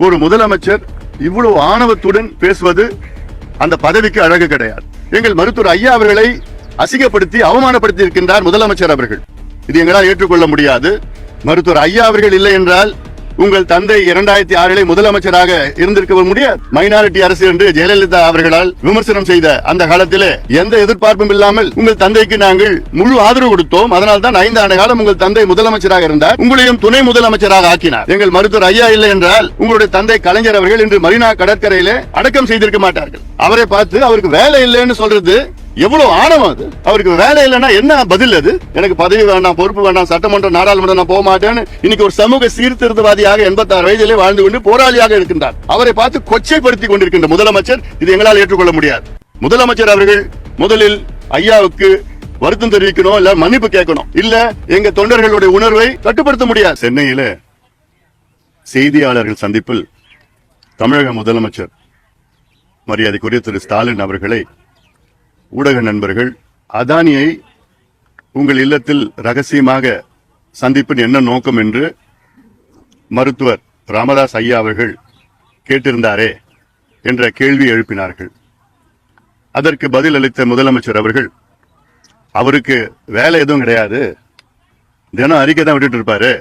ஒரு முதலமைச்சர் இவ்வளவு ஆணவத்துடன் பேசுவது அந்த பதவிக்கு அழகு கிடையாது. எங்கள் மருத்துவர் ஐயா அவர்களை அசிங்கப்படுத்தி அவமானப்படுத்தி இருக்கின்றார் முதலமைச்சர் அவர்கள். இது எங்களால் ஏற்றுக்கொள்ள முடியாது. மருத்துவர் ஐயா அவர்கள் இல்லை என்றால் உங்கள் தந்தை 2006 முதலமைச்சராக இருந்திருக்க முடியாது. மைனாரிட்டி அரசு என்று ஜெயலலிதா அவர்களால் விமர்சனம் செய்த அந்த காலத்திலே எந்த எதிர்பார்ப்பும் இல்லாமல் உங்கள் தந்தைக்கு நாங்கள் முழு ஆதரவு கொடுத்தோம். அதனால் தான் 5 ஆண்டு காலம் உங்கள் தந்தை முதலமைச்சராக இருந்தார். உங்களையும் துணை முதலமைச்சராக ஆக்கினார். எங்கள் மருத்துவர் ஐயா இல்லை என்றால் உங்களுடைய தந்தை கலைஞர் அவர்கள் இன்று மரீனா கடற்கரையிலே அடக்கம் செய்திருக்க மாட்டார்கள். அவரை பார்த்து அவருக்கு வேலை இல்லைன்னு சொல்றது எவ்வளவு ஆணவம் அது. அவருக்கு வேலை இல்லைன்னா என்ன பதில் அது? எனக்கு பதவி வேண்டாம், பொறுப்பு வேண்டாம், சட்டமன்ற நாடாளுமன்றம் நான் போக மாட்டேன்னு இன்னைக்கு ஒரு சமூக சீர்திருத்தவாதியாக 86 வயதிலே வாழ்ந்து கொண்டு போராளியாக இருக்கின்றார். அவரை பார்த்து கொச்சைப்படுத்திக் கொண்டிருக்கின்ற முதலமைச்சர், இது எங்களால் ஏற்றுக்கொள்ள முடியாது. முதலமைச்சர் அவர்கள் முதலில் ஐயாவுக்கு வருத்தம் தெரிவிக்கணும், இல்ல மன்னிப்பு கேட்கணும், இல்ல எங்க தொண்டர்களுடைய உணர்வை கட்டுப்படுத்த முடியாது. சென்னையில செய்தியாளர்கள் சந்திப்பில் தமிழக முதலமைச்சர் மரியாதைக்குரிய திரு ஸ்டாலின் அவர்களை ஊடக நண்பர்கள் அதானியை உங்கள் இல்லத்தில் ரகசியமாக சந்திப்பின் என்ன நோக்கம் என்று மருத்துவர் ராமதாஸ் ஐயா அவர்கள் கேட்டிருந்தாரே என்ற கேள்வி எழுப்பினார்கள். அதற்கு பதில் அளித்த முதலமைச்சர் அவர்கள், அவருக்கு வேலை எதுவும் கிடையாது, தினம் அறிக்கை தான் விட்டுட்டு இருப்பாரு,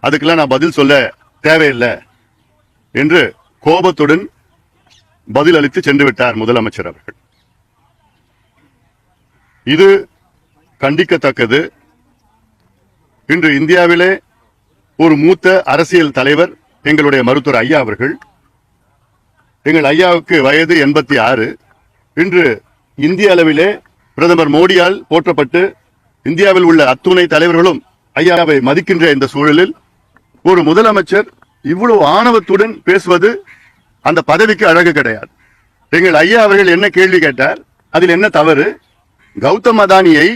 அதுக்கெல்லாம் நான் பதில் சொல்ல தேவையில்லை என்று கோபத்துடன் பதில் அளித்து சென்று விட்டார் முதலமைச்சர் அவர்கள். இது கண்டிக்கத்தக்கது. இன்று இந்தியாவிலே ஒரு மூத்த அரசியல் தலைவர் எங்களுடைய மருத்துவர் ஐயா அவர்கள், எங்கள் ஐயாவுக்கு வயது 86. இன்று இந்திய அளவிலே பிரதமர் மோடியால் போற்றப்பட்டு இந்தியாவில் உள்ள அத்துணை தலைவர்களும் ஐயாவை மதிக்கின்ற இந்த சூழலில் ஒரு முதலமைச்சர் இவ்வளவு ஆணவத்துடன் பேசுவது அந்த பதவிக்கு அழகு கிடையாது. எங்கள் ஐயா அவர்கள் என்ன கேள்வி கேட்டார், அதில் என்ன தவறு? கௌதம் அதானியை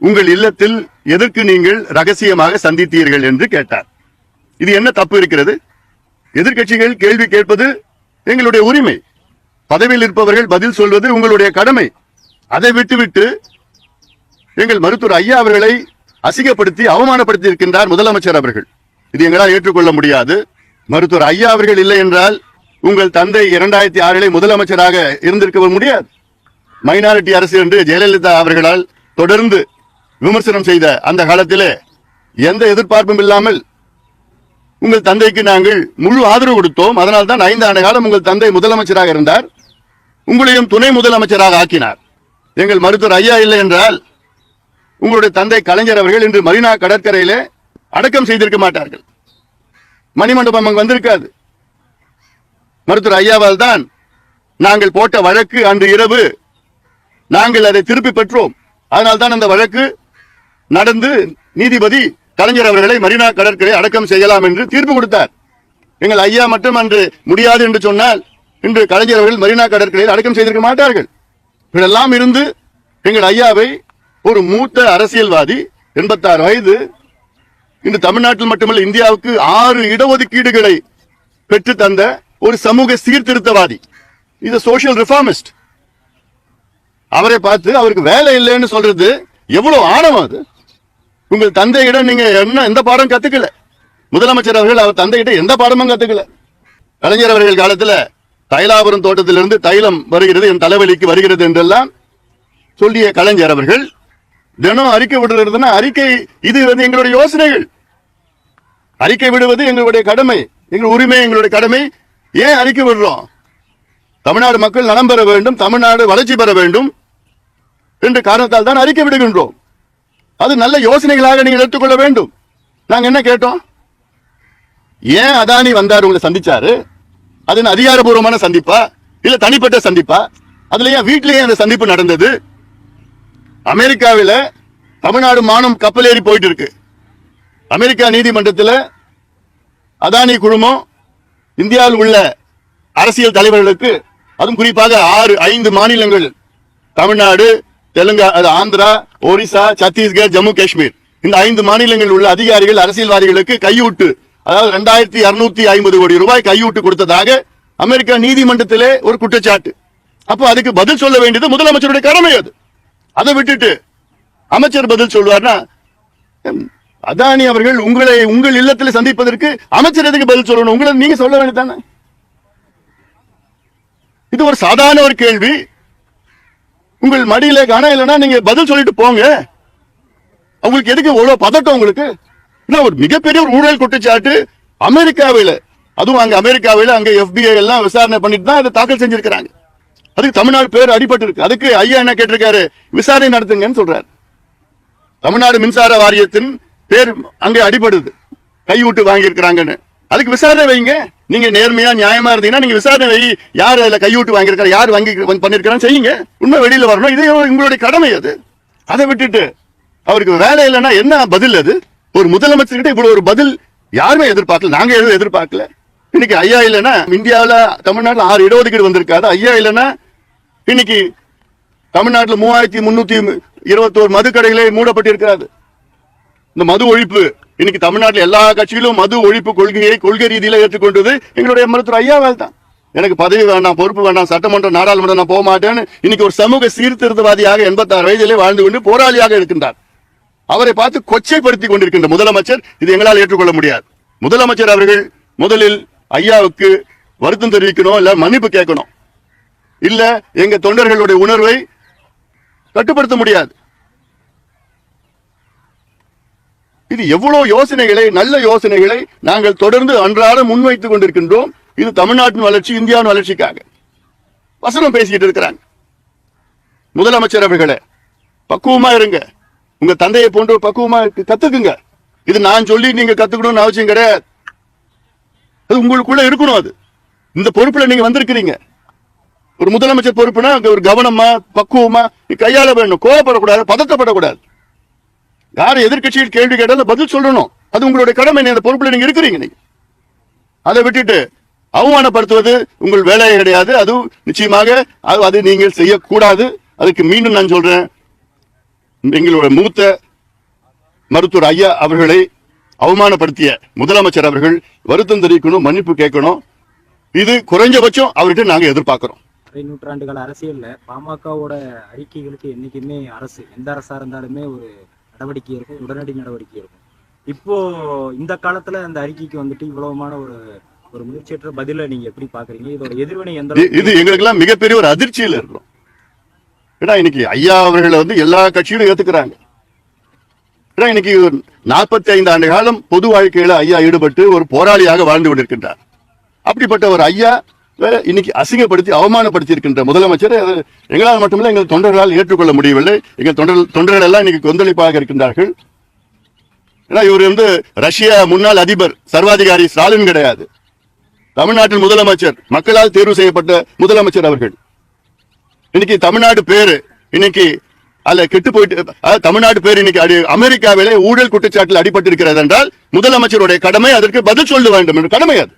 உங்கள் இல்லத்தில் எதற்கு நீங்கள் ரகசியமாக சந்தித்தீர்கள் என்று கேட்டார். இது என்ன தப்பு இருக்கிறது? எதிர்க்கட்சிகள் கேள்வி கேட்பது எங்களுடைய உரிமை. பதவியில் இருப்பவர்கள் பதில் சொல்வது உங்களுடைய கடமை. அதை விட்டுவிட்டு எங்கள் மருத்துவர் ஐயா அவர்களை அசிங்கப்படுத்தி அவமானப்படுத்தி இருக்கின்றார் முதலமைச்சர் அவர்கள். இது எங்களால் ஏற்றுக்கொள்ள முடியாது. மருத்துவர் ஐயா அவர்கள் இல்லை என்றால் உங்கள் தந்தை 2006 முதலமைச்சராக இருந்திருக்க முடியாது. மைனாரிட்டி அரசு என்று ஜெயலலிதா அவர்களால் தொடர்ந்து விமர்சனம் செய்த அந்த காலத்திலே எந்த எதிர்பார்ப்பும் இல்லாமல் உங்கள் தந்தைக்கு நாங்கள் முழு ஆதரவு கொடுத்தோம். அதனால் தான் 5 ஆண்டு காலம் உங்கள் தந்தை முதலமைச்சராக இருந்தார். உங்களையும் துணை முதலமைச்சராக ஆக்கினார். எங்கள் மருத்துவர் ஐயா இல்லை என்றால் உங்களுடைய தந்தை கலைஞர் அவர்கள் இன்று மரீனா கடற்கரையிலே அடக்கம் செய்திருக்க மாட்டார்கள். மணிமண்டபம் அங்கு வந்திருக்காது. மருத்துவர் ஐயாவால் தான் நாங்கள் போட்ட வழக்கு அன்று இரவு நாங்கள் அதை திருப்பி பெற்றோம். அதனால் தான் அந்த வழக்கு நடந்து நீதிபதி கலைஞர் அவர்களை மரீனா கடற்கரை அடக்கம் செய்யலாம் என்று தீர்ப்பு கொடுத்தார். எங்கள் ஐயா மட்டும் அன்று முடியாது என்று சொன்னால் இன்று கலைஞர் அவர்கள் மரீனா கடற்கரையில் அடக்கம் செய்திருக்க மாட்டார்கள். இதெல்லாம் இருந்து எங்கள் ஐயாவை ஒரு மூத்த அரசியல்வாதி, 86 வயது, இன்று தமிழ்நாட்டில் மட்டுமல்ல இந்தியாவுக்கு 6 இடஒதுக்கீடுகளை பெற்று தந்த ஒரு சமூக சீர்திருத்தவாதி, இது சோசியல் ரிஃபார்மிஸ்ட். அவரை பார்த்து அவருக்கு வேலை இல்லைன்னு சொல்றது எவ்வளவு ஆணவம் அது. உங்கள் தந்தையிடம் நீங்க எந்த பாடம் கத்துக்கல. முதலமைச்சர் அவர்கள் அவர் தந்தையிட்ட எந்த பாடமும் கத்துக்கல. கலைஞர் அவர்கள் காலத்துல தைலாபுரம் தோட்டத்திலிருந்து தைலம் வருகிறது, என் தலைவலிக்கு வருகிறது என்றெல்லாம் சொல்லிய கலைஞர் அவர்கள் தினம் அறிக்கை விடுறதுன்னா அறிக்கை, இது எங்களுடைய யோசனைகள். அறிக்கை விடுவது எங்களுடைய கடமை, எங்கள் உரிமை, எங்களுடைய கடமை. ஏன் அறிக்கை விடுறோம்? தமிழ்நாடு மக்கள் நலம் பெற வேண்டும், தமிழ்நாடு வளர்ச்சி பெற வேண்டும் என்ற காரணத்தால் தான் அறிக்கை விடுகின்றோம். அது நல்ல யோசனைகளாக நீங்கள் எடுத்துக்கொள்ள வேண்டும். நாங்க என்ன கேட்டோம்? ஏன் அதானி வந்தார், உங்களை சந்திச்சாரு? அது அதிகாரபூர்வமான சந்திப்பா இல்ல தனிப்பட்ட சந்திப்பா? அதுல ஏன் வீட்டிலேயே அந்த சந்திப்பு நடந்தது? அமெரிக்காவில தமிழ்நாடு மானம் கப்பல் ஏறி போயிட்டு இருக்கு. அமெரிக்கா நீதிமன்றத்தில் அதானி குழுமம் இந்தியாவில் உள்ள அரசியல் தலைவர்களுக்கு, அதுவும் குறிப்பாக 5 மாநிலங்கள், தமிழ்நாடு, தெலுங்கானா, ஆந்திரா, ஒரிசா, சத்தீஸ்கர், ஜம்மு காஷ்மீர், இந்த 5 மாநிலங்களில் உள்ள அதிகாரிகள், அரசியல்வாதிகளுக்கு கையூட்டு, அதாவது 2250 கோடி ரூபாய் கையூட்டு கொடுத்ததாக அமெரிக்கா நீதிமன்றத்திலே ஒரு குற்றச்சாட்டு. அப்போ அதுக்கு பதில் சொல்ல வேண்டியது முதலமைச்சருடைய கடமை. அதை விட்டுட்டு அமைச்சர் பதில் சொல்வார்னா அதானி அவர்கள் உங்கள் இல்லத்தில் சந்திப்பதற்கு அமைச்சர் எதுக்கு பதில் சொல்லணும்? உங்களை நீங்க சொல்ல வேண்டியதானே? இது ஒரு சாதாரண ஒரு கேள்வி. உங்கள் மடியில கனம் இல்லைன்னா நீங்க பதில் சொல்லிட்டு போங்க. உங்களுக்கு எதுக்கு எவ்வளவு பதட்டம்? உங்களுக்கு ஒரு மிகப்பெரிய ஒரு ஊழல் குற்றச்சாட்டு அமெரிக்காவில், அதுவும் அங்க FBI எல்லாம் விசாரணை பண்ணிட்டு தான் அதை தாக்கல் செஞ்சிருக்கிறாங்க. அதுக்கு தமிழ்நாடு பேர் அடிபட்டு இருக்கு. அதுக்கு ஐயா என்ன கேட்டிருக்காரு? விசாரணை நடத்துங்கன்னு சொல்றாரு. தமிழ்நாடு மின்சார வாரியத்தின் பேர் அங்கே அடிபடுது, கைவிட்டு வாங்கி இருக்கிறாங்கன்னு. அதுக்கு விசாரணை வைங்க. நீங்க நேர்மையா நியாயமா இருந்தீங்கன்னா நீங்க விசாரணை வை. யார் அதுல கைவிட்டு வாங்கியிருக்காரு, யார் வாங்கி பண்ணிருக்கான்னு செய்யுங்க. உண்மை வெளியில வரணும். இது உங்களுடைய கடமை. அது அதை விட்டுட்டு அவருக்கு வேலை இல்லைன்னா என்ன பதில்? அது ஒரு முதலமைச்சர்கிட்ட இவ்வளவு ஒரு பதில் யாருமே எதிர்பார்க்கல. நாங்க எதுவும் எதிர்பார்க்கல. இன்னைக்கு ஐயா இல்லைன்னா இந்தியாவில தமிழ்நாட்டில் 6 இடஒதுக்கீடு வந்திருக்காது. ஐயா இல்லைன்னா இன்னைக்கு தமிழ்நாட்டில் 3321 மதுக்கடைகளே மூடப்பட்டிருக்கிறது. இந்த மது ஒழிப்பு இன்னைக்கு தமிழ்நாட்டில் எல்லா கட்சிகளும் மது ஒழிப்பு கொள்கை ரீதியில ஏற்றுக்கொண்டது எங்களுடைய மருத்துவர் ஐயாவால் தான். எனக்கு பதவி வேண்டாம், பொறுப்பு வேண்டாம், சட்டமன்றம் நாடாளுமன்றம் நான் போக மாட்டேன்னு இன்னைக்கு ஒரு சமூக சீர்திருத்தவாதியாக 86 வயதிலே வாழ்ந்து கொண்டு போராளியாக இருக்கின்றார். அவரை பார்த்து கொச்சைப்படுத்திக் கொண்டிருக்கின்ற முதலமைச்சர் இது எங்களால் ஏற்றுக்கொள்ள முடியாது. முதலமைச்சர் அவர்கள் முதலில் ஐயாவுக்கு வருத்தம் தெரிவிக்கணும், இல்ல மன்னிப்பு கேட்கணும். இல்ல எங்க தொண்டர்களுடைய உணர்வை கட்டுப்படுத்த முடியாது. இது எவ்வளவு யோசனைகளை, நல்ல யோசனைகளை நாங்கள் தொடர்ந்து அன்றாட முன்வைத்துக் கொண்டிருக்கின்றோம். இது தமிழ்நாட்டின் வளர்ச்சி, இந்தியாவின் வளர்ச்சிக்காக வசனம் பேசிக்கிட்டு இருக்கிறாங்க. முதலமைச்சர் அவர்களே, பக்குவமா இருங்க. உங்க தந்தையை போன்ற பக்குவமா கத்துக்குங்க. இது நான் சொல்லி நீங்க கத்துக்கணும்னு அவசியம் கிடையாது. அது உங்களுக்குள்ள இருக்கணும். அது இந்த பொறுப்புல நீங்க வந்திருக்கிறீங்க. ஒரு முதலமைச்சர் பொறுப்புனா ஒரு கவனமா பக்குவமா கையாள வேண்டும். கோவப்படக்கூடாது, பதட்டப்படக்கூடாது. யார் எதிர்கட்சியில் கேள்வி கேட்டாலும் பதில் சொல்லணும். அது உங்களுடைய கடமை. அந்த பொறுப்புல நீங்க இருக்கிறீங்க. நீங்க அதை விட்டுட்டு அவமானப்படுத்துவது உங்கள் வேலையே கிடையாது. அது நிச்சயமாக அது நீங்கள் செய்யக்கூடாது. அதுக்கு மீண்டும் நான் சொல்றேன், எங்களுடைய மூத்த மருத்துவர் ஐயா அவர்களை அவமானப்படுத்திய முதலமைச்சர் அவர்கள் வருத்தம் தெரிவிக்கணும், மன்னிப்பு கேட்கணும். இது குறைஞ்சபட்சம் அவர்கிட்ட நாங்க எதிர்பார்க்கிறோம். நூற்றாண்டுகால அரசியல்ல பாமகவோட அறிக்கைகளுக்கு என்னைக்குமே அரசு, எந்த அரசா இருந்தாலுமே ஒரு நடவடிக்கை இருக்கும், உடனடி நடவடிக்கை இருக்கும். இப்போ இந்த காலத்துல அந்த அறிக்கைக்கு வந்துட்டு இவ்வளவுமான ஒரு முயற்சியற்ற பதில நீங்க எப்படி பாக்குறீங்க? இதோட எதிர்வினை எந்த? இது எங்களுக்கு எல்லாம் மிகப்பெரிய ஒரு அதிர்ச்சியில் இருக்கிறோம். ஏன்னா இன்னைக்கு ஐயா அவர்களை எல்லா கட்சியும் ஏத்துக்கிறாங்க. ஏன்னா இன்னைக்கு 45 ஆண்டு காலம் பொது வாழ்க்கையில ஐயா ஈடுபட்டு ஒரு போராளியாக வாழ்ந்து கொண்டிருக்கின்றார். அப்படிப்பட்ட ஒரு ஐயா இன்னைக்கு அசிங்கப்படுத்தி அவமானப்படுத்தி இருக்கின்ற முதலமைச்சர் எங்களால் மட்டுமில்லை, எங்கள் தொண்டர்களால் ஏற்றுக்கொள்ள முடியவில்லை. எங்கள் தொண்டர்கள் எல்லாம் இன்னைக்கு கொந்தளிப்பாக இருக்கின்றார்கள். ஏன்னா இவர் ரஷ்ய முன்னாள் அதிபர் சர்வாதிகாரி ஸ்டாலின் கிடையாது. தமிழ்நாட்டின் முதலமைச்சர், மக்களால் தேர்வு செய்யப்பட்ட முதலமைச்சர் அவர்கள். இன்னைக்கு தமிழ்நாடு பேரு இன்னைக்கு அல்ல கெட்டு போயிட்டு, தமிழ்நாடு பேர் இன்னைக்கு அமெரிக்காவிலே ஊழல் குற்றச்சாட்டில் அடிபட்டு இருக்கிறது என்றால் முதலமைச்சருடைய கடமை அதற்கு பதில் சொல்ல வேண்டும் என்ற கடமை அது.